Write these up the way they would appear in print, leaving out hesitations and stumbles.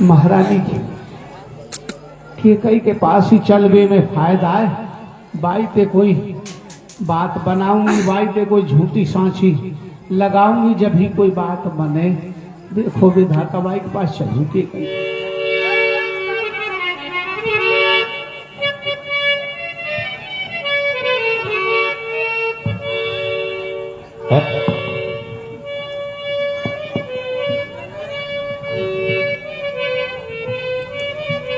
महारानी के कई के पास ही चलवे में फायदा है। बाई ते कोई बात बनाऊंगी, बाई ते कोई झूठी सांची लगाऊंगी, जब ही कोई बात बने। देखो विधाता बाई के पास चलू के कई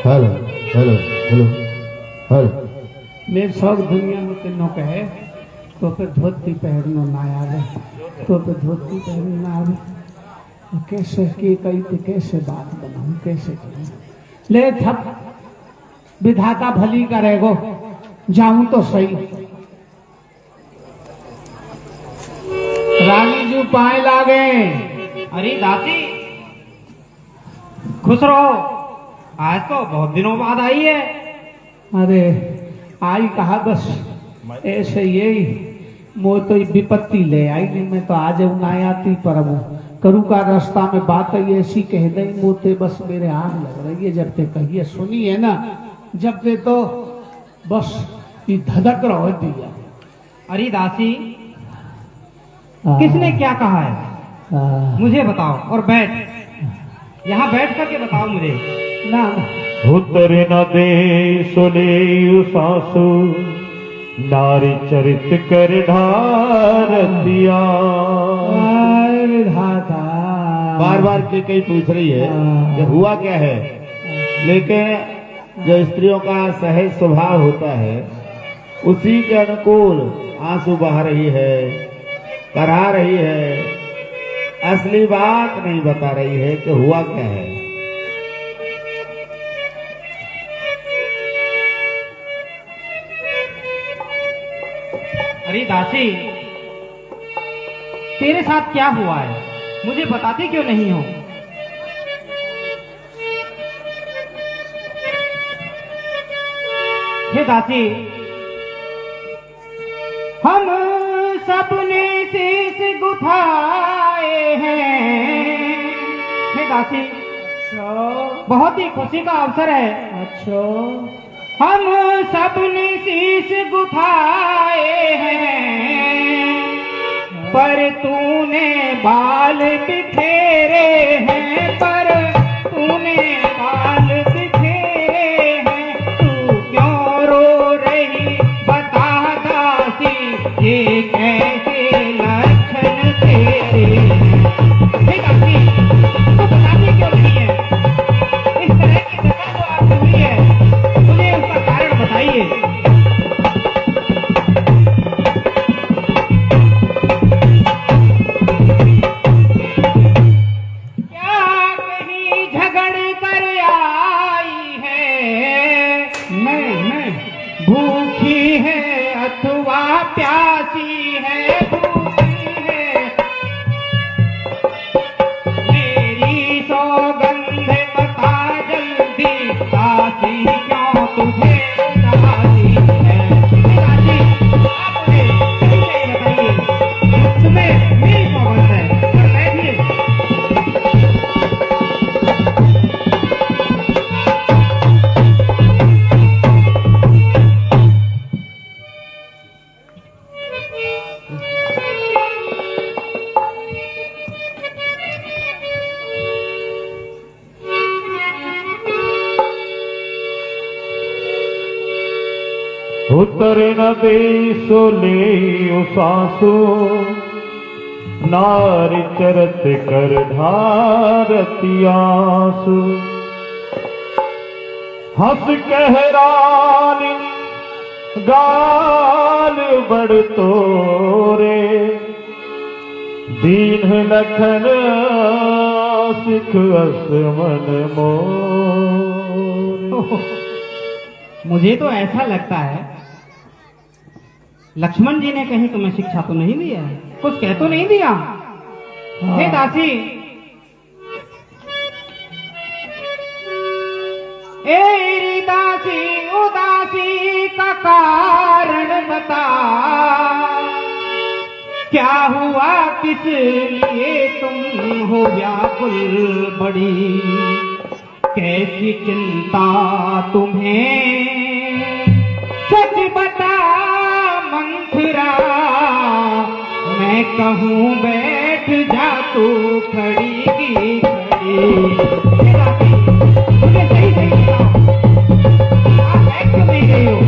हेलो हेलो हेलो हेलो। मेरे सब दुनिया में तेनों कहे तो पे धोती पहनना ना आवे, तो पे धोती पहनना ना आवे। कैसे के कई तो कैसे बात बनाऊं, कैसे करूं? ले थप विधाता भली करेगो, जाऊं तो सही। रानी जी पाए लागे। अरे दासी खुश रहो, आज तो बहुत दिनों बाद आई है। अरे आई कहा बस ऐसे यही मो तो विपत्ति ले आई नहीं, मैं तो आज ना आती पर करू का रास्ता में बात ऐसी कह दई मोते बस मेरे आग लग रही है। जब ते कहिए सुनी है ना, जब ते तो बस ये धधक रहो दिया। अरे दासी किसने क्या कहा है मुझे बताओ, और बैठ यहाँ बैठ करके बताओ मुझे। ना उतरे न दे सुने सासु नारी चरित कर ढारतिया। विधाता बार बार के कई पूछ रही है कि हुआ क्या है, लेकिन जो स्त्रियों का सहज स्वभाव होता है उसी के अनुकूल आंसू बहा रही है, करा रही है, असली बात नहीं बता रही है कि हुआ क्या है। अरे दासी तेरे साथ क्या हुआ है मुझे बताती क्यों नहीं हो? हे दासी हम सबने शीश गुथाए हैं। हे दासी बहुत ही खुशी का अवसर है। अच्छा हम सबने शीश गुथाए हैं, पर तूने बाल बिखेरे हैं, पर तूने बाल बिखेरे हैं। तू क्यों रो रही बता दासी, ये कैसे लक्षण तेरे हैं? हे दासी तू बताती क्यों नहीं है? इस तरह की दशा जो आपको हुई है मुझे उसका कारण बताइए। क्या कहीं झगड़ कर आई है? मैं भूखी है अथवा प्यासी है, भूखी है। मेरी सौगंध बता जल्दी, दासी क्यों तुझे उदासी है? दासी आप मुझे सही सही बताइए, तुम्हें मेरी सौगंध है। और बैठिए। उतरे न दे सोले सासु नारी चरत कर ढारतियासु। हंस कहरानी गाल बड़ तोरे, दीन लखन सिख असमन मोरे। मुझे तो ऐसा लगता है लक्ष्मण जी ने कहीं तुम्हें शिक्षा तो नहीं दिया है, कुछ कह तो नहीं दिया? हे दासी ए दासी उदासी का कारण बता, क्या हुआ किस लिए तुम हो व्याकुल बड़ी? कैसी चिंता तुम्हें, सच बता मंथरा, मैं कहूँ बैठ जा तू खड़ी की खड़ी। मुझे सही सही बताओ, आप बैठ क्यों नहीं गई हो?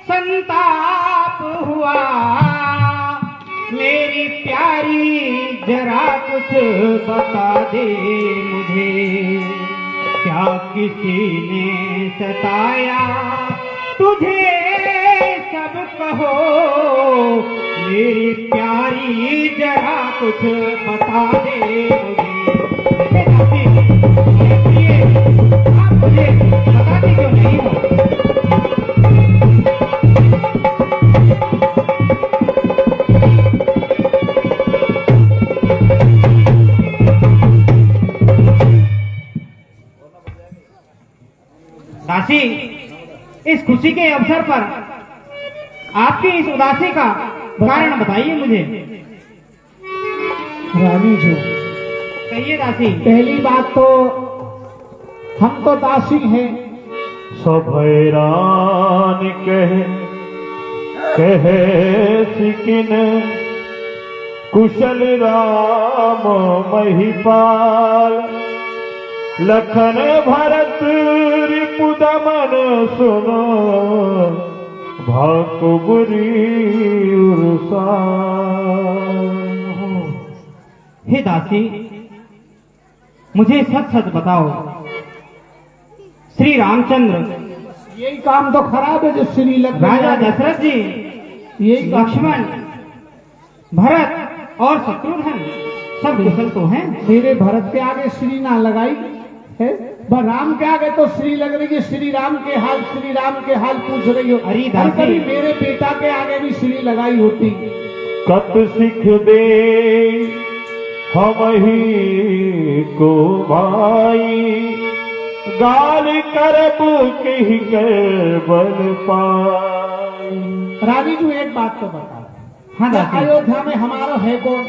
संताप हुआ मेरी प्यारी, जरा कुछ बता दे मुझे, क्या किसी ने सताया तुझे, सब कहो मेरी प्यारी, जरा कुछ बता दे मुझे। आप मुझे बताते क्यों नहीं हो? दासी, इस खुशी के अवसर पर आपकी इस उदासी का कारण बताइए मुझे। रानी जी, कहिए दासी। पहली बात तो हम तो दासी हैं। सब हैरान कहे सिकिन, कुशल राम महिपाल, लखन भरत रिपुदमन सुनो, भाकुबुरी उर्सा। हे दासी, मुझे सच सच बताओ, श्री रामचंद्र, यही काम तो खराब है जो श्री राजा दशरथ जी, यही लक्ष्मण, भरत और शत्रुघ्न सब कुशल तो हैं। मेरे भरत के आगे श्री ना लगाई है, राम के आगे तो श्री लग रही है। श्री राम के हाल पूछ रही हो। अरे दासी, कभी मेरे बेटा के आगे भी श्री लगाई होती। कत सिख दे हम ही को भाई, गाल करब कही कर बल पाई। रानी जी, एक बात तो बताओ, हाँ दासी। अयोध्या में हमारा है कौन?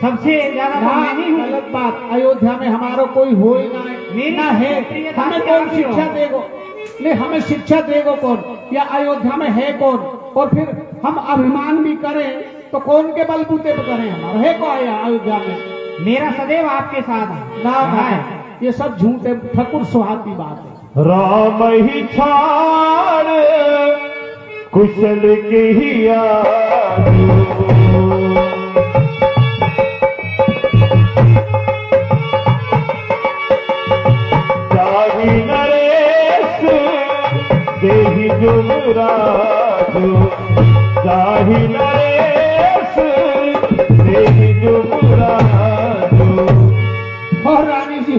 सबसे ज्यादा मैं ही हूँ। गलत बात, अयोध्या में हमारा कोई हो ही ना है, मेरी ना है। प्रियता हमें क्या कौन हो? शिक्षा देगो? नहीं, हमें शिक्षा देगो कौन? या अयोध्या में है कौन? और फिर हम अभिमान भी करें तो कौन के बलबूते पर करें? हमारा है कौन अयोध्या में? मेरा सदैव आपके साथ है। ना है, ये सब झूठ है, ठकुर सुहाती बात है। राम ही छाड़ कुशल के ही आजू, जाहि नरेश देहि जुमराजू, जाहि नरेश देहि जुमराजू। और रानी जी,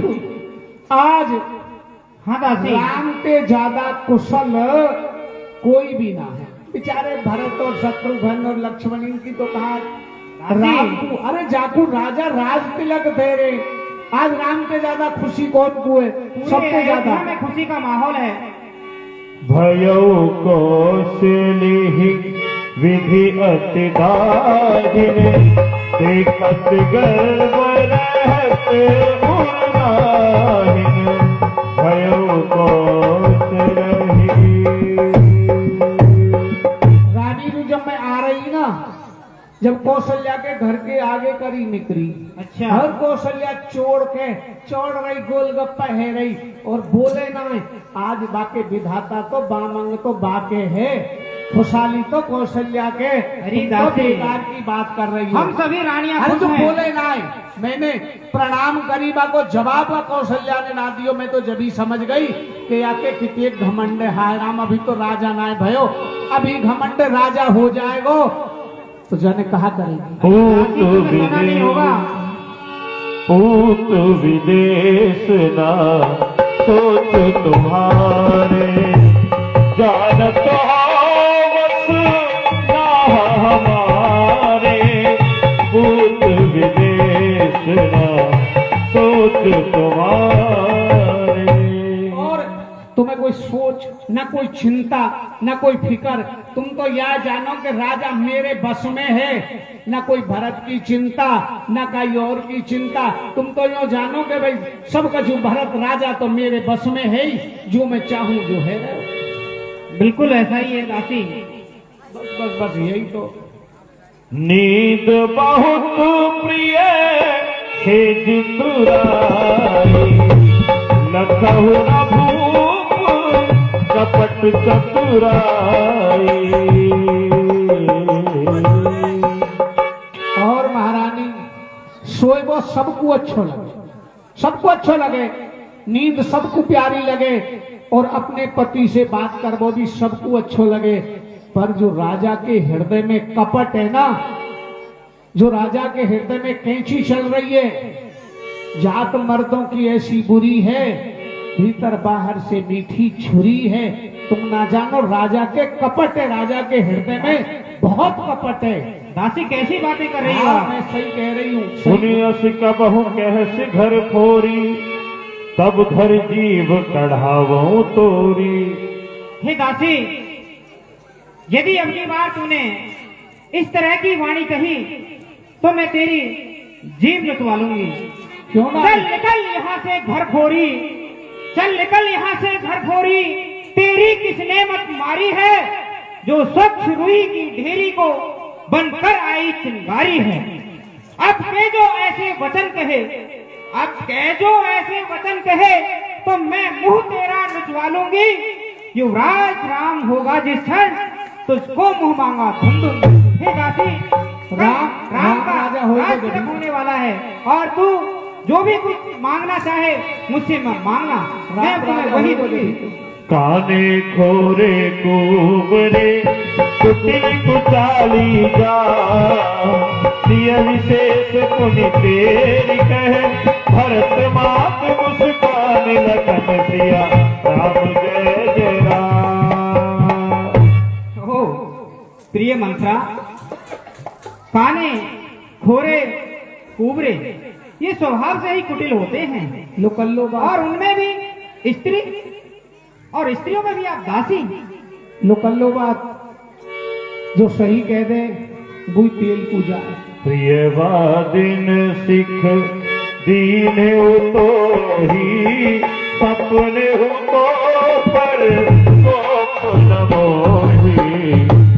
आज हाँ दासी। राम के ज्यादा कुशल कोई भी ना है। बेचारे भरत और शत्रुघ्न और लक्ष्मण, इनकी तो कहा राम, अरे जाकू राजा राज तिलक दे रहे। आज राम के ज्यादा खुशी कौन को है? सबसे ज्यादा में खुशी का माहौल है। भयो कौशली विधि अति दाहिन, देखत गर्व रहत उर्नाहिन, भयो कौशलहि। रानी जी, जब मैं आ रही ना, जब कौशल्या के घर के आगे करी निकली, अच्छा। हर कौशल्या चोड़ रही, गोलगप्पा है रही और बोले ना, आज बाके विधाता तो बामंग तो बाके है, खुशहाली तो कौशल्या के। अरे तो दासी, बेकार की बात कर रही हो। हम सभी रानियां अरे खुश तो हैं। बोले ना, मैंने प्रणाम करीबा को जवाब कौशल्या ने ना दियो। मैं तो जभी समझ गई कि आके कितने घमंड हाय राम, अभी तो राजा ना भयो, अभी घमंड राजा हो जाएगो तो जाने कहा करेगी। पूत विदेश ना सोच तुम्हारे, जानत वस ना हमारे, पूत विदेश ना सोच तुम्हारे। कोई सोच, न कोई चिंता, न कोई फिक्र। तुम तो यह जानो कि राजा मेरे बस में है, न कोई भरत की चिंता, न कोई और की चिंता। तुम तो यो जानो कि भाई सबका जो भरत राजा तो मेरे बस में है ही, जो मैं चाहूं जो है। बिल्कुल ऐसा ही है दासी। बस बस बस यही तो। नींद बहुत प्रिय है जिंदुराई, लखहु न भूप कपट चतुराई। और महारानी सोए वो सबको अच्छो लगे, सबको अच्छो लगे, नींद सबको प्यारी लगे, और अपने पति से बात कर वो भी सबको अच्छो लगे। पर जो राजा के हृदय में कपट है ना, जो राजा के हृदय में कैंची चल रही है, जात मर्दों की ऐसी बुरी है, भीतर बाहर से मीठी छुरी है। तुम ना जानो राजा के कपट है, राजा के हृदय में बहुत कपट है। दासी कैसी बातें कर रही हो हाँ, आप? मैं सही कह रही हूँ। सुनियस कबहु कहस घर फोरी, तब धर जीव कढ़ावो तोरी। हे दासी, यदि अगली बार तूने इस तरह की वाणी कही तो मैं तेरी जीभ नचवा लूंगी। क्यों ना? चल निकल यहाँ से घर खोरी, चल निकल यहाँ से घर खोरी। तेरी किसने मत मारी है, जो स्वच्छ रुई की ढेरी को बनकर आई चिंगारी है। अब के जो ऐसे वचन कहे, अब के जो ऐसे वचन कहे, तो मैं मुंह तेरा नचवा लूंगी। युवराज राम होगा जिस क्षण, तुझको मुंह मांगा धन दूंगी। हे दासी, राम का राजा होगा राज तिलक होने वाला है, और तू जो भी कुछ मांगना चाहे मुझसे मांगना, मैं तुम्हें वही दूंगी। काने खोरे कुबरे कुटिल कुचाली जा, सिय विशेष पुनि तेरी कहे, भरत मात मुस्कान लगन सिया राम जय जय राम। ओ प्रिय मंत्रा, काने खोरे कुबरे ये स्वभाव से ही कुटिल होते हैं, लोकल्लो और उनमें भी स्त्री, और स्त्रियों में भी आप दासी। लोकल्लो बात जो सही कह दे बुई तेल पूजा। प्रियवादिन सिख दीन तो ही, सपने हो तो पर को न मोही।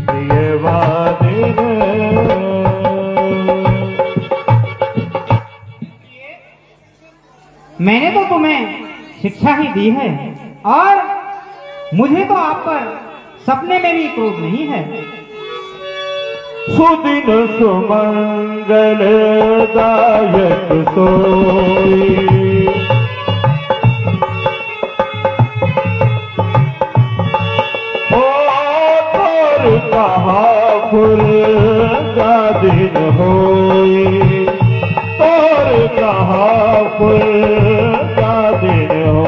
प्रियवादिन मैंने तो तुम्हें शिक्षा ही दी है, और मुझे तो आप पर सपने में भी क्रोध नहीं है। सुदिन सुमंगल दायक सोई, ओ तोर कहा फुल का दिन होई, तोर कहा फुल का दिन हो।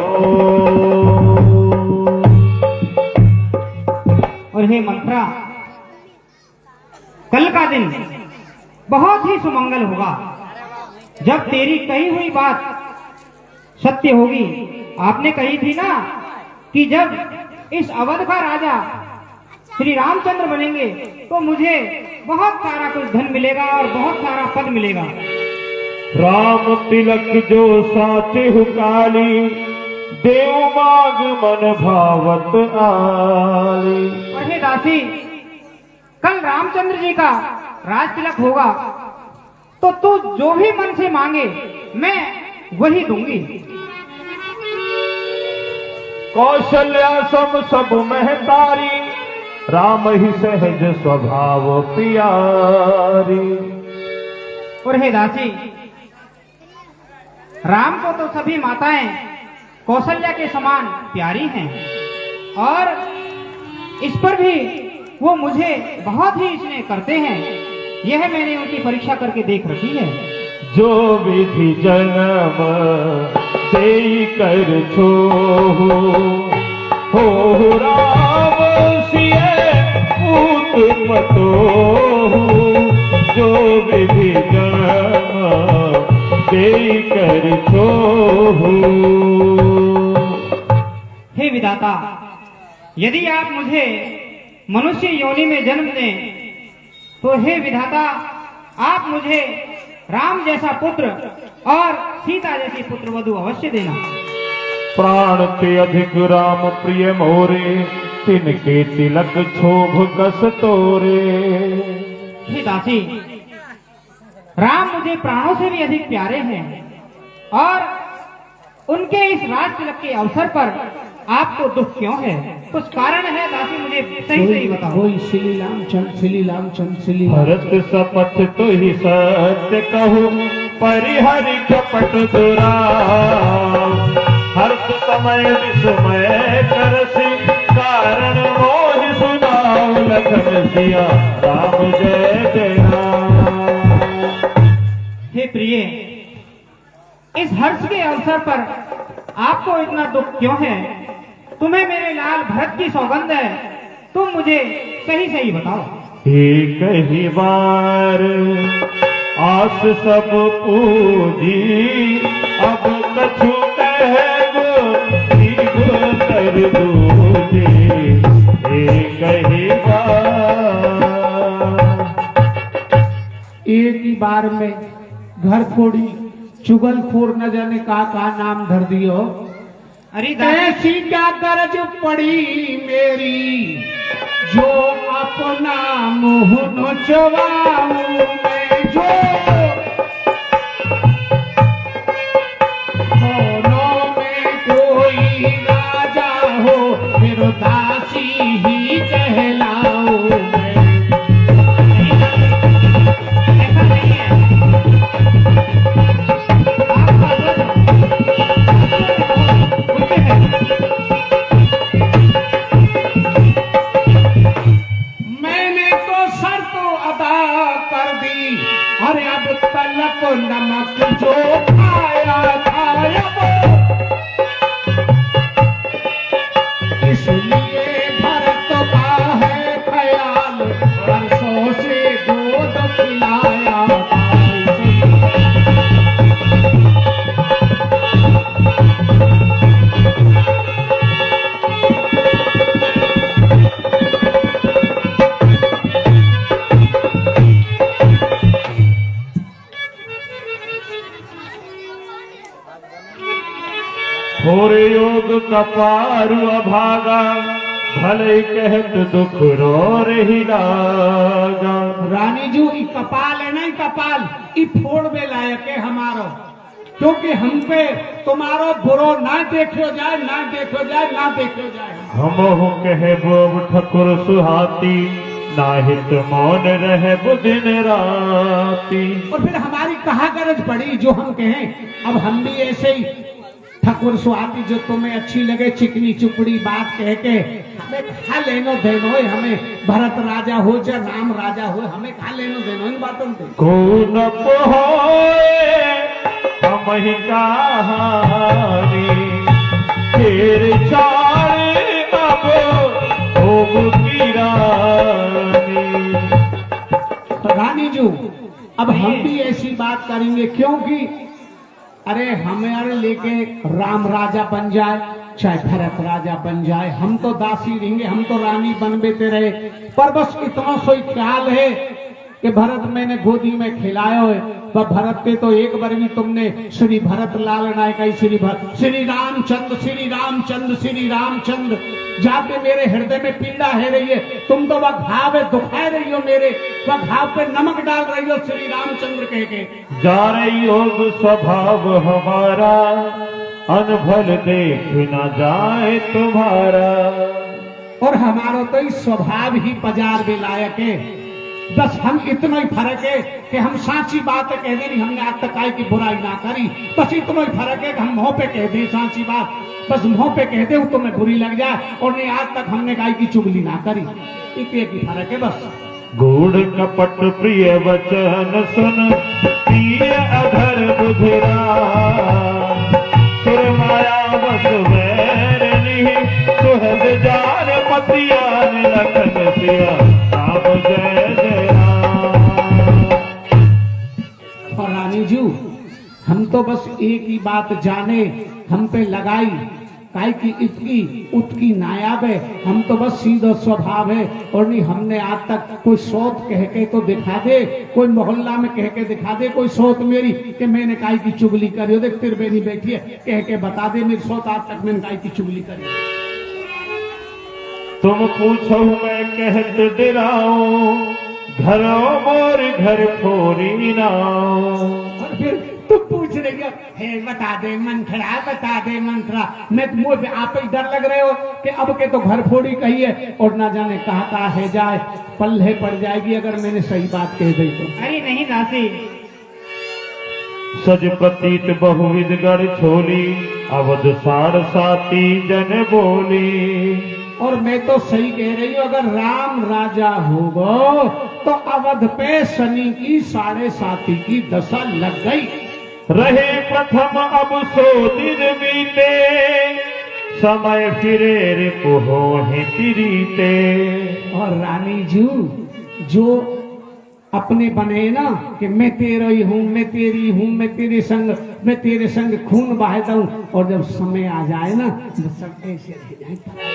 और हे मंत्रा, कल का दिन बहुत ही सुमंगल होगा, जब तेरी कही हुई बात सत्य होगी। आपने कही थी ना कि जब इस अवध का राजा श्री रामचंद्र बनेंगे तो मुझे बहुत सारा कुछ धन मिलेगा और बहुत सारा पद मिलेगा। राम तिलक जो साचे हुकाली, देव माग मन भावत आली। और हे दासी, कल रामचंद्र जी का राज तिलक होगा, तो तू जो भी मन से मांगे मैं वही दूंगी। कौशल्या सम सब महतारी, राम ही सहज स्वभाव प्यारी। और हे दासी, राम को तो सभी माताएं कौशल्या के समान प्यारी हैं, और इस पर भी वो मुझे बहुत ही स्नेह करते हैं। यह मैंने उनकी परीक्षा करके देख रखी है। जो विधि जन्म देई कर छोहु, हो राम सिय पूत पतोहु। जो विधि जन्म देई कर छोहु। हे विधाता, विधाता, यदि आप मुझे मनुष्य योनि में जन्म दें तो हे विधाता, आप मुझे राम जैसा पुत्र और सीता जैसी पुत्रवधू अवश्य देना। प्राण ते अधिक राम प्रिय मोरे, तिनके तिलक क्षोभ कस तोरे। हे दासी, राम मुझे प्राणों से भी अधिक प्यारे हैं और उनके इस राज तिलक के अवसर पर आपको दुख क्यों है? कुछ कारण है दासी, मुझे सही सही बताओ। वही श्री रामचंद्र, श्री रामचंद्र, श्री भरत सपथ तो ही सत्य कहूँ, परिहरि कपट दुरा। हर्ष समय विस्मय करसी, कारण मोहि सुनाओ। लखन सिया राम जय जय राम। हे प्रिय, इस हर्ष के अवसर पर आपको इतना दुख क्यों है? तुम्हें मेरे लाल भरत की सौगंध है, तुम मुझे सही सही बताओ। एक ही बार आस सब पूजी, अब कछु कहबो कर दूजी। एक ही बार, एक ही बार में घर फोड़ी चुगलखोर न जाने का नाम धर दियो। अरे दासी, ऐसी क्या गरज पड़ी मेरी, जो अपना मुँह नोचवाऊं मैं। जो दोनों में कोई राजा हो, फिर दासी ही कहलाऊं मैं। ऐसा नहीं है। मैंने तो शर्त अदा कर दी, अरे अब तलक नमक जो खाया था इसलिए भरत का है ख्याल, परसों से दूध पिलाया था। थोरे योग कपारु अभागा, भले कहत दुख रो रही लागा। रानी जू ई कपाल है नहीं कपाल, ई फोड़ में लायक है हमारो, क्योंकि हम पे तुम्हारो बुरो ना देखो जाए, ना देखो जाए, ना देखो जाए। हमहु कहे बोब ठकुर सुहाती, नाहित मौन रहे दिन राती। और फिर हमारी कहा गरज पड़ी जो हम कहें? अब हम भी ऐसे ही ठकुर सुहाती जो तुम्हें अच्छी लगे, चिकनी चुपड़ी बात कह के हमें खा लेनो देनो है। हमें भरत राजा हो या राम राजा हो, हमें खा लेनो देनो इन बातों से। को न होए हम ही कहानी, फिर चारे अब भोग की रानी। रानी जू, अब हम भी ऐसी बात करेंगे, क्योंकि अरे हमारे लेके राम राजा बन जाए, चाहे भरत राजा बन जाए, हम तो दासी रहेंगे, हम तो रानी बन बेते रहे। पर बस इतना सोई ख्याल है कि भरत मैंने गोदी में खिलाया है, पर भरत पे तो एक बार भी तुमने श्री भरत लाल नायक श्री रामचंद्र, श्री रामचंद्र, श्री रामचंद्र जाते मेरे हृदय में पीड़ा है रही है। तुम तो वह घाव दुखाए रही हो, मेरे वह घाव पे नमक डाल रही हो श्री रामचंद्र कह के। जा रही योग स्वभाव हमारा, अनभल देख न जाए तुम्हारा। और हमारा तो इस स्वभाव ही बाजार में लायक है। बस हम इतना ही फर्क है कि हम साची बात कह दे, नहीं हमने आज तक आई की बुराई ना करी। बस इतना ही फर्क है कि हम मुंह पे कह दे साची बात, बस मुंह पे कह दे तुम्हें बुरी लग जाए, और नहीं आज तक हमने गाय की चुगली ना करी। एक ही फर्क है बस। गूढ़ कपट प्रिय वचन सुन, प्रिय अधर बुधिरा। सुर माया बस वैरनी, सुहद जान पतियान। लखन सिया राम जय जय राम। और रानी जी, हम तो बस एक ही बात जाने, हम पे लगाई काहे की इतकी उत्की नायाब है, हम तो बस सीधा स्वभाव है। और नहीं हमने आज तक कोई सोच कह के तो दिखा दे, कोई मोहल्ला में कह के दिखा दे कोई सोच मेरी कि मैंने काहे की चुगली करी हो, देख तिरबेनी बैठी है कह के बता दे मेरी सोच आज तक मैंने काहे की चुगली करी। तुम पूछो मैं कहत डराऊं, घरों मोर घर फोरी नाओ। और फिर तुम पूछ रही हो हे बता दे मंथरा, बता दे मंथरा। मैं मुझे पे आप ही डर लग रहे हो कि अब के तो घर फोड़ी कही है और ना जाने कहा है जाए, पल्ले पड़ जाएगी अगर मैंने सही बात कह दी तो। अरे नहीं दासी, सज प्रतीत बहुविध गढ़ छोली, अवध सार साती जन बोली। और मैं तो सही कह रही हूँ, अगर राम राजा होगा तो अवध पे शनि की 7.5 की दशा लग गई। रहे प्रथम अब सो दिन बीते, समय फिरे रे को है प्रीते। और रानी जी जो अपने बने ना कि मैं तेरा ही हूँ, मैं तेरी हूँ, मैं तेरे संग खून बहाता हूँ, और जब समय आ जाए ना तो सब ऐसे रह जाए।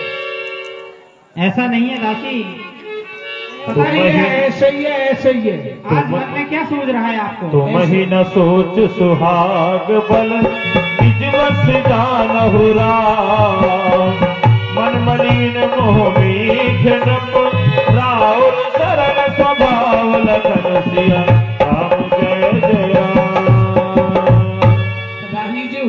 ऐसा नहीं है दासी, पता नहीं है, ऐसे ही है, ऐसे ही है। आज मन में क्या सूझ रहा है आपको? तुम ही न सोच सुहाग बल, इजवस जानहु राम। मन मलिन मोह मीठ नप, राउर सरल स्वभाव लगन सिया, राम जय जया। रानी जी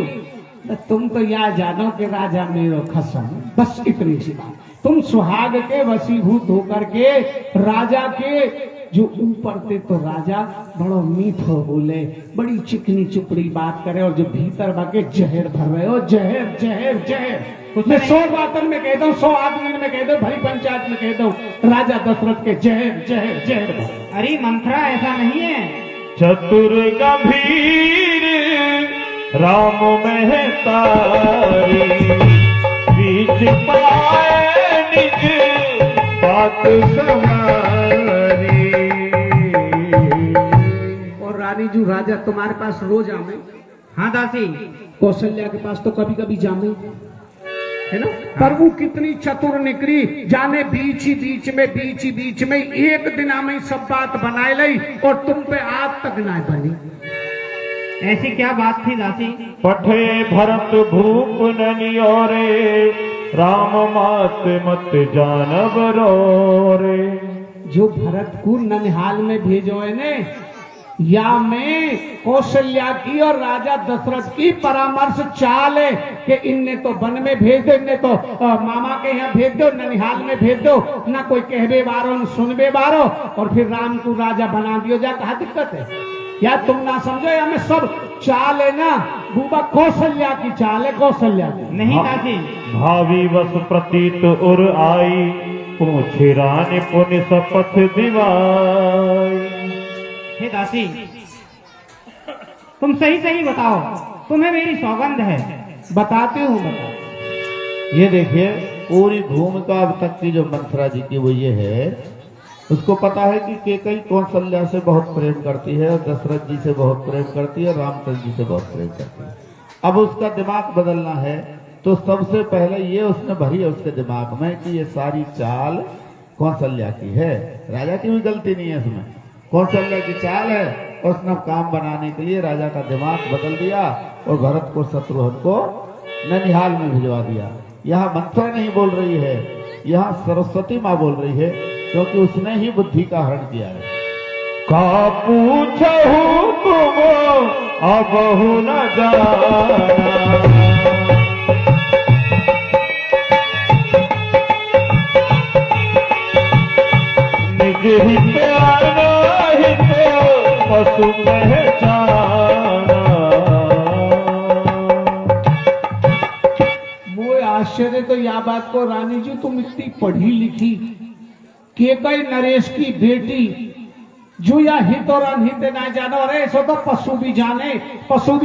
तुम तो याद जानो कि राजा मेरो खसम, बस इतनी सी बात। तुम सुहाग के वशीभूत होकर के राजा के जो ऊपर थे तो राजा बड़ो मीठो बोले, बड़ी चिकनी चुपड़ी बात करे, और जो भीतर बाके जहर भर रहे हो, जहर जहर जहर। मैं 100 बातन में कह दूं, 100 आदमी में कह दूं, भरी पंचायत में कह दूं, राजा दशरथ के जहर जहर जहर भर। अरे मंथरा ऐसा नहीं है। चतुर गंभीर राम महतारी, बीच पाए निज बात समारी। और रानी जी राजा तुम्हारे पास रोज आवे? हाँ दासी, कौशल्या के पास तो कभी कभी जामे है ना, पर वो कितनी चतुर निकली, जाने बीच ही बीच में एक दिन में सब बात बनाए ली, और तुम पे आज तक ना बनी। ऐसी क्या बात थी दासी? पठे भरत भूप ननियोरे, राम मात मत जानब रोरे। जो भरत को ननिहाल में भेजो है ने, या में कौशल्या की और राजा दशरथ की परामर्श चाल है कि इनने तो वन में भेज दो, इनने तो मामा के यहाँ भेज दो, ननिहाल में भेज दो, ना कोई कहबे बारो न सुनबे बारो, और फिर राम को राजा बना दियो जा। कहा दिक्कत है? या तुम ना समझो, या में सब चाल है ना बूबा, कौशल्या की चाल है, कौशल्या की नहीं दासी। भावी वस प्रतीत उर आई, पूछे रानी पुनि शपथ दिवाई। हे दासी, तुम सही सही बताओ, तुम्हें मेरी सौगंध है। बताते हूँ, बता। ये देखिए पूरी भूमिका अब तक की जो मंथरा जी की वो ये है, उसको पता है कि केकई कौशल्या से बहुत प्रेम करती है, और दशरथ जी से बहुत प्रेम करती है, रामचंद्र जी से बहुत प्रेम करती है। अब उसका दिमाग बदलना है, तो सबसे पहले ये उसने भरी है उसके दिमाग में कि ये सारी चाल कौशल्या की है, राजा की भी गलती नहीं है इसमें, कौशल्या की चाल है। और उसने काम बनाने के लिए राजा का दिमाग बदल दिया, और भरत को शत्रुघ्न को ननिहाल में भिजवा दिया। यहाँ मंथरा नहीं बोल रही है, यहाँ सरस्वती माँ बोल रही है, क्योंकि उसने ही बुद्धि का हरण किया है। का पूछहु तुम अबहु न जाना, निज हित अनहित पशु पहचाना। वो आश्चर्य तो यह बात को, रानी जी तुम इतनी पढ़ी लिखी, केकई नरेश की बेटी, जो या हित और अनहित ना जानो, अरे ऐसा तो पशु भी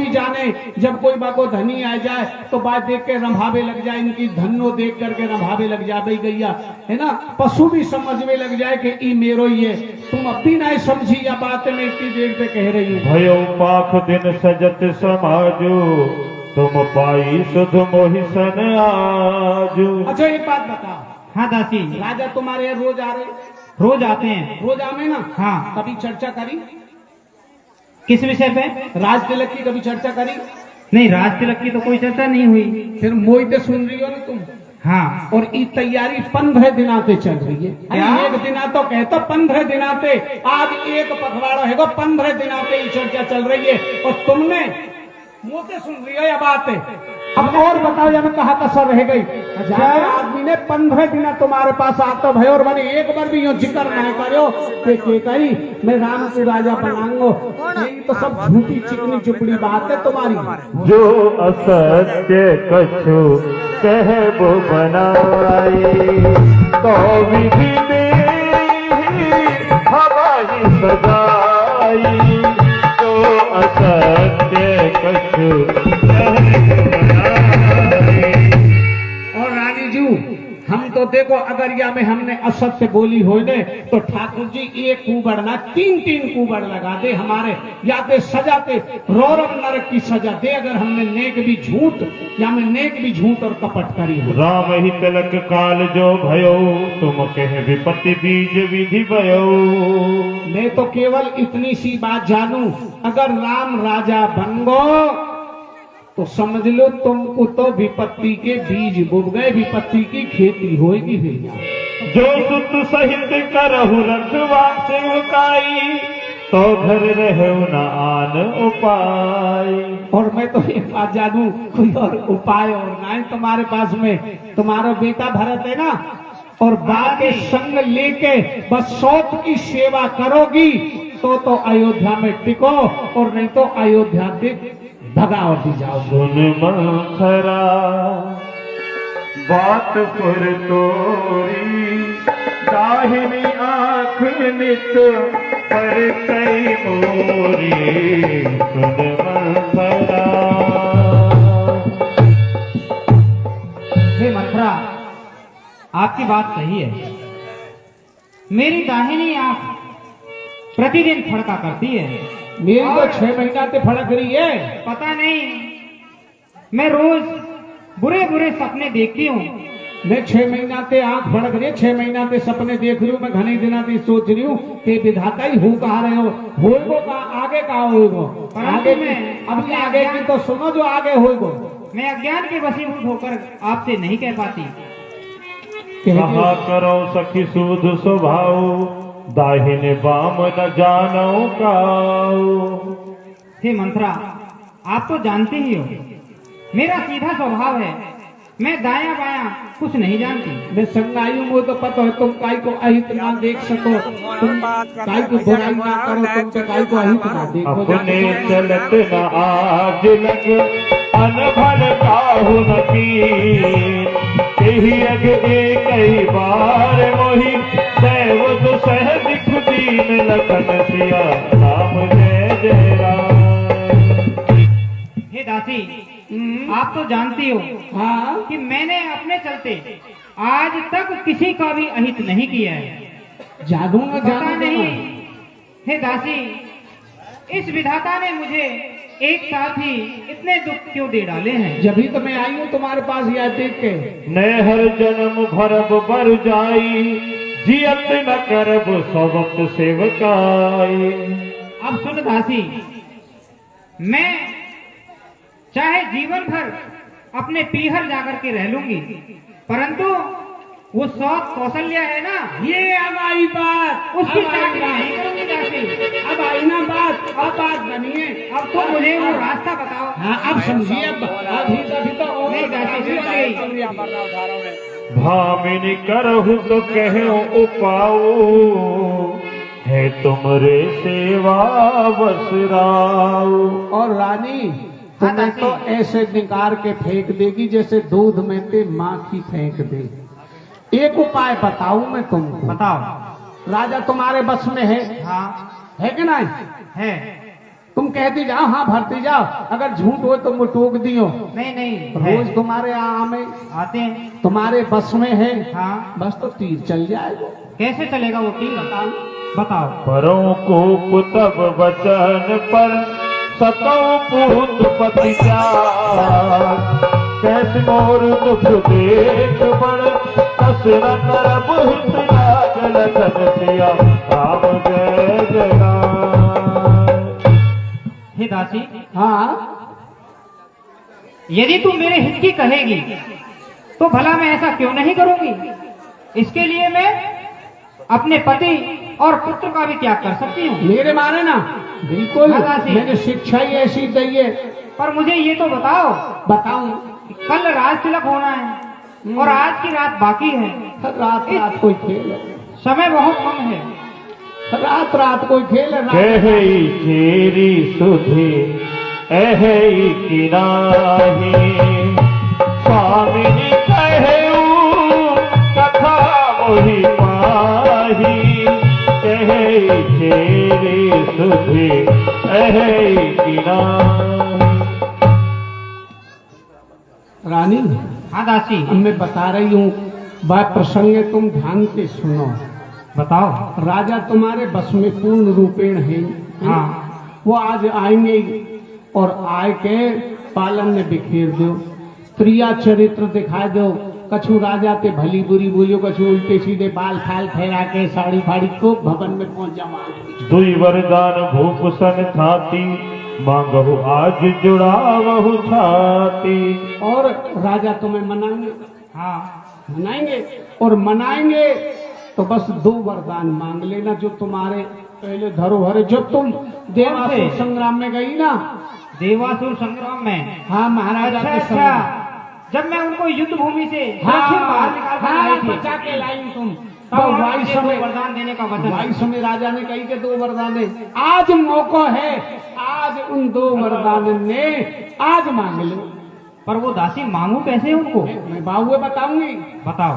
जाने। जब कोई बाको धनी आ जाए तो बात देख के रंभावे लग जाए, इनकी धनो देख करके रंभावे लग जाए गैया, है ना। पशु भी समझ में लग जाए कि ई मेरो ही है। तुम अब भी नहीं समझी या बात में इतनी देर से कह रही हूँ। भयो पाख दिन सजत समाजो, तुम पाई सुध मोहि सन आज। अच्छा एक बात बताओ, हाँ दासी, राजा तुम्हारे यहाँ रोज आ रहे? रोज आते हैं। रोज आवे ना? हाँ। कभी चर्चा करी? किस विषय पे? राज तिलक की कभी चर्चा करी? नहीं, राज तिलक की तो कोई चर्चा नहीं हुई। फिर मोई तो सुन रही हो ना तुम? हाँ। और ई तैयारी 15 दिनाते चल रही है। क्या? एक दिना तो कहता 15 दिनाते, आज एक पखवाड़ा है 15 दिनाते ये चर्चा चल रही है और तुमने मुंह से सुन रही हो या बात है? अब और बताओ या मैं कहा कसर रह गई? जाए आदमी ने 15 दिना तुम्हारे पास आता भाई और मैंने एक बार भी यो जिक्र नहीं करो कि कही मैं राम को राजा बनाऊंगो। यही तो सब झूठी चिकनी चुपड़ी बात है तुम्हारी। जो असत्य कछु कहबो बनाई, तो विधि में हवाई सजाई। जो असत्य कछु कहबो बनाई। और रानी जी हम तो देखो अगरिया में हमने असत्य बोली हो ने तो ठाकुर जी एक कुबड़ ना 3-3 कुबड़ लगा दे हमारे, या दे सजा दे रौरव नरक की सजा दे अगर हमने नेक भी झूठ या मैं नेक भी झूठ और कपट करी हो। राम ही तिलक काल जो भयो, तुम कहे विपत्ति बीज विधि भयो। मैं तो केवल इतनी सी बात जानू, अगर राम राजा बन गो तो समझ लो तुमको तो विपत्ति के बीज बुब गए, विपत्ति की खेती होगी फिर। जो सुत सहित करहु रखवा सेवकाई, तो घर रहो न आन उपाय। और मैं तो एक बात जानू, कोई और उपाय और ना है तुम्हारे पास में। तुम्हारा बेटा भरत है ना, और बाप के संग लेके बस सौत की सेवा करोगी तो अयोध्या में टिको, और नहीं तो अयोध्या से भगावती जाओ। सुन मंथरा बात पर तोरी, दाहिनी आँख नित पर कई मोरी। सुन मंथरा। हे मंत्रा, आपकी बात सही है। मेरी दाहिनी आंख प्रतिदिन फड़का करती है। मेरी तो 6 महीना से फड़क रही है। पता नहीं, मैं रोज बुरे बुरे सपने देखती हूँ। मैं 6 महीना से आंख फड़क रही है, 6 महीना से सपने देख रही हूँ। मैं घने दिना से सोच रही हूँ कि विधाता ही हो कहा रहे हो, होएगो का आगे का होएगो। आगे में अभी आगे की तो सुनो जो आगे होएगो। मैं अज्ञान के वशीभूत होकर आपसे नहीं कह पाती। कहा करो सखी सूद स्वभाव, दाहिने बाम न जानो काऊ। हे मंत्रा, आप तो जानते ही हो मेरा सीधा स्वभाव है। मैं दाया बाया कुछ नहीं जानती। मैं संगाई हूँ, वो तो पता है तुम काई को अहित ना देख सको, तुम काई को बुराई ना करो, तुम तो काई को अहित ना देखो। अपने चलत न आज लग अनभल काहु न की, यही अग कई बार मोहि दैव दुसह दिख दीन लखन सिया राम जय जय राम। हे दासी, आप तो जानती हो हाँ कि मैंने अपने चलते आज तक किसी का भी अहित नहीं किया है। जादू न पता जादू नहीं हे दासी, इस विधाता ने मुझे एक साथ ही इतने दुख क्यों दे डाले हैं। जब ही तो मैं आई हूँ तुम्हारे पास यह देख के। नय हर जन्म भरब बर जाई, जियत न करब सवत सेवकाई। अब सुन दासी, मैं चाहे जीवन भर अपने पीहर जाकर के रह लूंगी, परंतु वो सौत कौशल्या है ना, ये अब आई बात, उसकी अब आई चाकरी बात। नहीं करूंगी दासी। अब आई ना बात, अब बात बनिए। अब तो मुझे वो रास्ता बताओ। हाँ अब समझिए, अब अभी तो और नहीं दासी, सुन गई। भामिनी करहु तो कहो उपाऊ, है तुमरे सेवा बसराऊ। और रानी तुम्हें तो ऐसे निकाल के फेंक देगी जैसे दूध में ते माखी फेंक दे। एक उपाय बताऊं मैं तुमको। बताओ। राजा तुम्हारे बस में है, हाँ है कि नहीं? है। तुम कहती जाओ हाँ भरती जाओ, अगर झूठ हो तुम टोक दियो। नहीं नहीं, रोज तुम्हारे यहाँ में आते हैं। तुम्हारे बस में है, हाँ। बस तो तीर चल जाएगा। कैसे चलेगा वो तीर? बताओ। परों को तब वचन पर सतौ पूत पति त्याग। कैसे मोर दुख देख बड़ कस न करब हित लाग। लखन सिया राम जय जय। हे दासी, हाँ यदि तू मेरे हित की कहेगी तो भला मैं ऐसा क्यों नहीं करूंगी। इसके लिए मैं अपने पति और पुत्र का भी त्याग कर सकती हूँ। मेरे माने ना, बिल्कुल हाँ, दासी। मैंने शिक्षा ही ऐसी दी है। पर मुझे ये तो बताओ, बताऊं? कल राज तिलक होना है और आज की रात बाकी है। रात रात कोई खेल है, समय बहुत कम है। रात रात कोई खेल है। कहे चेरी सुधे अहे की नाही। स्वामी कहे कथा मोहि पाही। कहे चेरी सुधे अहे की नाही। रानी, हाँ दासी, अब मैं बता रही हूँ, बात प्रसंग है, तुम ध्यान से सुनो। बताओ। राजा तुम्हारे बस में पूर्ण रूपेण है। हाँ। वो आज आएंगे और आए के पालन में बिखेर दो, स्त्रिया चरित्र दिखा दो। कछु राजा ते भली बुरी बोलियो, कछु उल्टे सीधे बाल फाल फेरा के साड़ी फाड़ी को भवन में पहुंच जावा। दुई वरदान भूप सन थाती। मांगहु आज जुड़ावहु छाती। और राजा तुम्हें मनाएंगे। हाँ। मनाएंगे और मनाएंगे तो बस 2 वरदान मांग लेना जो तुम्हारे पहले धरोहर। जब तुम देवासुर संग्राम में गई ना, देवासुर संग्राम में। हाँ महाराजा अच्छा के अच्छा, संग। जब मैं उनको युद्ध भूमि से हाँ, सुरक्षित बाहर निकाल कर हाँ, लाई थी, बचा के लाई तुम। तब तो उन्होंने वायु मुझे समय 2 वरदान देने का वचन वायु समय राजा ने कही के 2 वरदान दे। आज मौका है, आज उन 2 वरदान ने आज मांग लो। पर वो दासी मांगू कैसे उनको? मैं बाहुए बताऊंगी। बताओ।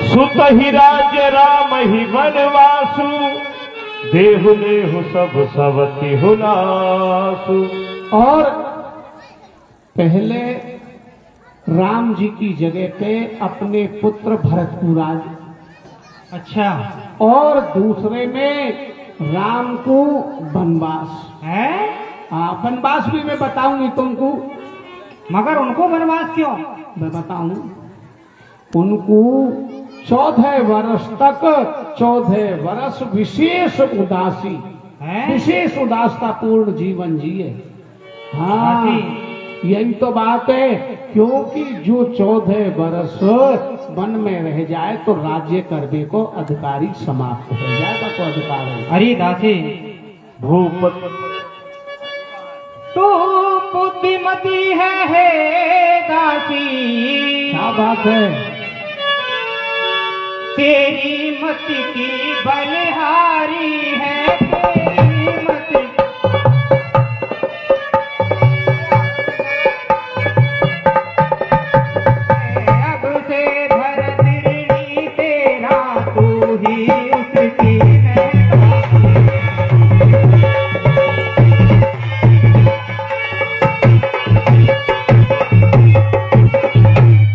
सुत ही राज्य राम ही वनवासु। देहु नेहु सब सवति हुनासु। और पहले राम जी की जगह पे अपने पुत्र भरत को राज। अच्छा और दूसरे में राम को वनवास है। हाँ, वनवास भी मैं बताऊंगी तुमको। मगर उनको वनवास क्यों? मैं बताऊं, उनको 14 वर्ष तक 14 वर्ष विशेष उदासी है? विशेष उदासता पूर्ण जीवन जिए। हाँ, दासी। यही तो बात है, क्योंकि जो 14 वर्ष वन में रह जाए तो राज्य करने को अधिकारी समाप्त हो जाएगा। तो अधिकार है। अरे दासी, भूपत तू बुद्धिमती है हे दासी। क्या बात है? तेरी मत की बलिहारी है। तेरी मत अब से धरती तेरा तू ही उसकी है।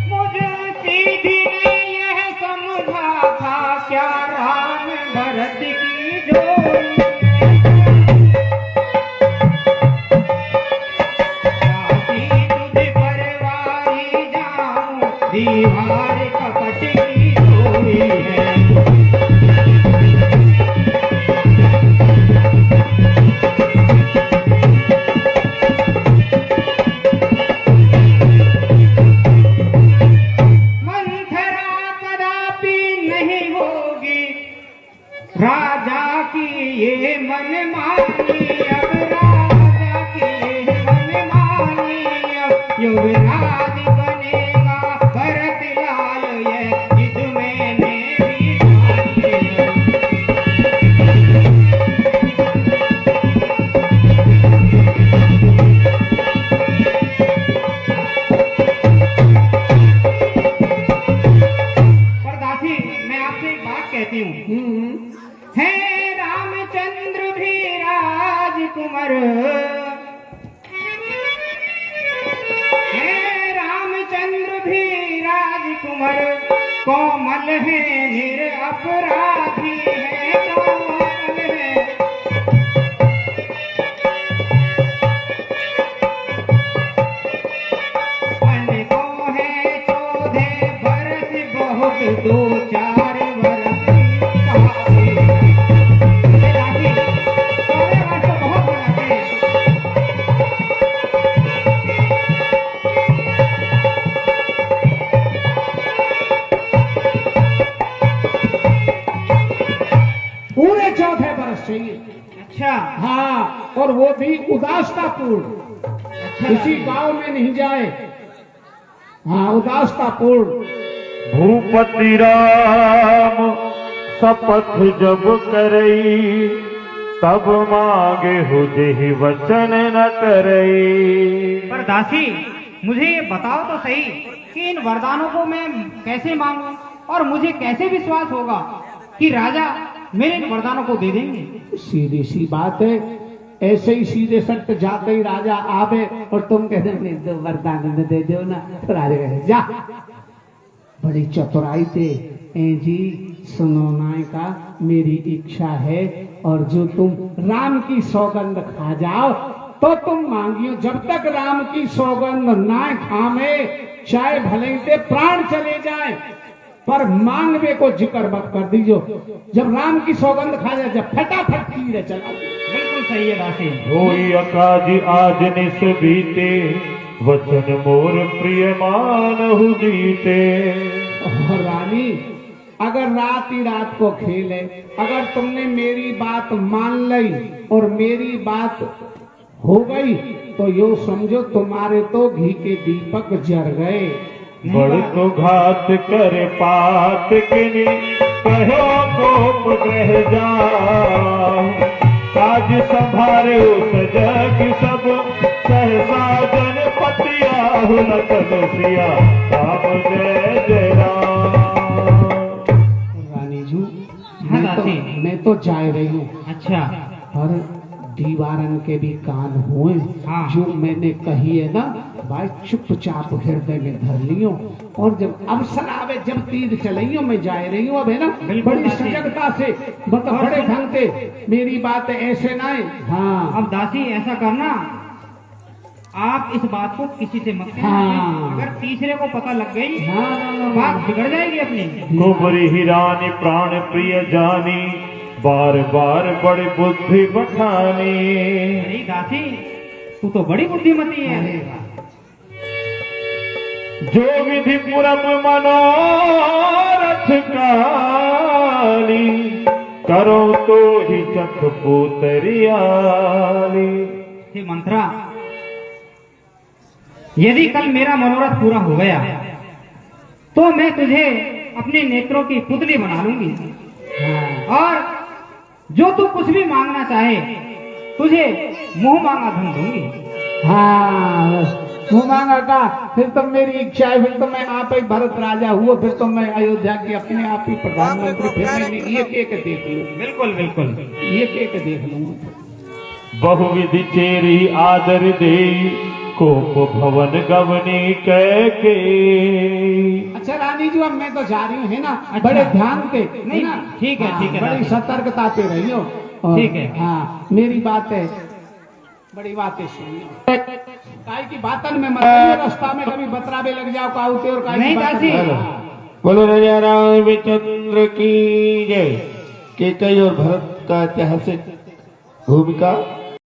मुझे सीधी ने यह समझा था क्या राम भरत की जोड़ी। कोमल है निरपराधी है कोमल है। मन को है 14 बरस बहुत 2-4 बरस कहावे। ये राखी तोरे वास्ते बहुत बनाते हैं। पूरे 14 बरस चाहिए। अच्छा हाँ, और वो भी उदासतापूर्ण, अच्छा किसी गांव में नहीं जाए। हाँ, उदासतापूर्ण। भूपति राम शपथ जब करई, तब मांगे हो जेहि वचन न करई। पर दासी मुझे ये बताओ तो सही कि इन वरदानों को मैं कैसे मांगूं और मुझे कैसे विश्वास होगा कि राजा मेरे इन वरदानों को दे देंगे। सीधी सी बात है, ऐसे ही सीधे सट जाते ही राजा आवे और तुम कहते नहीं दो वरदान में दे दो ना, तो राजा कहते जा। बड़ी चतुराई से ए जी सुनो नायका, मेरी इच्छा है और जो तुम राम की सौगंध खा जाओ तो तुम मांगियो। जब तक राम की सौगंध ना खामे, चाहे भले ही ते प्राण चले जाए, पर मांगवे को जिक्र मत कर दीजो। जब राम की सौगंध खा जाए, जब फटाफट तीर चला। बिल्कुल सही है दासी। होई अकाज आज निस बीते, वचन मोर प्रिय मानहु जीते। और रानी, अगर रात ही रात को खेल है, अगर तुमने मेरी बात मान ली और मेरी बात हो गई तो यो समझो तुम्हारे तो घी के दीपक जर गए। बड़ तो घात कर पात किनी, कहो कोप ग्रह जाओ। काज संभारे उस जग सब, सहसा जनपति आहु लखन सिया, राम जय जय राम। रानी जू, हाँ दासी। मैं तो जा रही हूँ, अच्छा पर दीवारन के भी कान हुए। हाँ। जो मैंने कही है ना भाई, चुपचाप हृदय में धर लियो, और जब अवसर आवे, जब तीर चलियो, मैं जा रही हूँ अब, है ना। बिल्कुल बड़ी दासी। सजगता से, मतलब और बड़े सुनो। ढंग से मेरी बात ऐसे ना है। हाँ, अब दासी ऐसा करना, आप इस बात को किसी से मत कहना। हाँ। अगर तीसरे को पता लग गई हाँ, ना, ना, बात ना। बिगड़ जाएगी अपनी। कुबरी हिरानी प्राण प्रिय जानी, बार बार बड़ी बुद्धि बठानी। अरे दासी तू तो बड़ी बुद्धिमती है। अरे वाह। जो विधि पुरम मनोरथ काली, करो तो ही चख पोतरियाली। हे मंत्रा, यदि कल मेरा मनोरथ पूरा हो गया तो मैं तुझे अपने नेत्रों की पुतली बना लूंगी, हाँ, और जो तू कुछ भी मांगना चाहे तुझे मुंह मांगा धन दूंगी। हाँ, बस मुँह मांगा का, फिर तो मेरी इच्छा है, फिर तो मैं आप ही भरत राजा हुआ, फिर तो मैं अयोध्या के अपने आप ही प्रधानमंत्री, फिर मैं एक एक देख लूँ, बिल्कुल बिल्कुल। एक एक देख लूंगा। बहुविधि चेरी आदर दे, कोप भवन गवनी कह के। अच्छा रानी जी, अब मैं तो जा रही हूँ, है ना। अच्छा। बड़े ध्यान के, नहीं, है ना। ठीक है, हाँ, ठीक है, बड़ी दादी। सतर्कता पे रही हो। और ठीक है। हाँ, मेरी बात है, बड़ी बातें सुनिए। काई की बातन में मत रहिए, रास्ता में कभी बतरावे लग जाओ काउते, और काई की नहीं, बातन दादी। में- हाँ। बोलो राजा रामचंद्र की जय। केकई और भरत का ऐतिहासिक भूमिका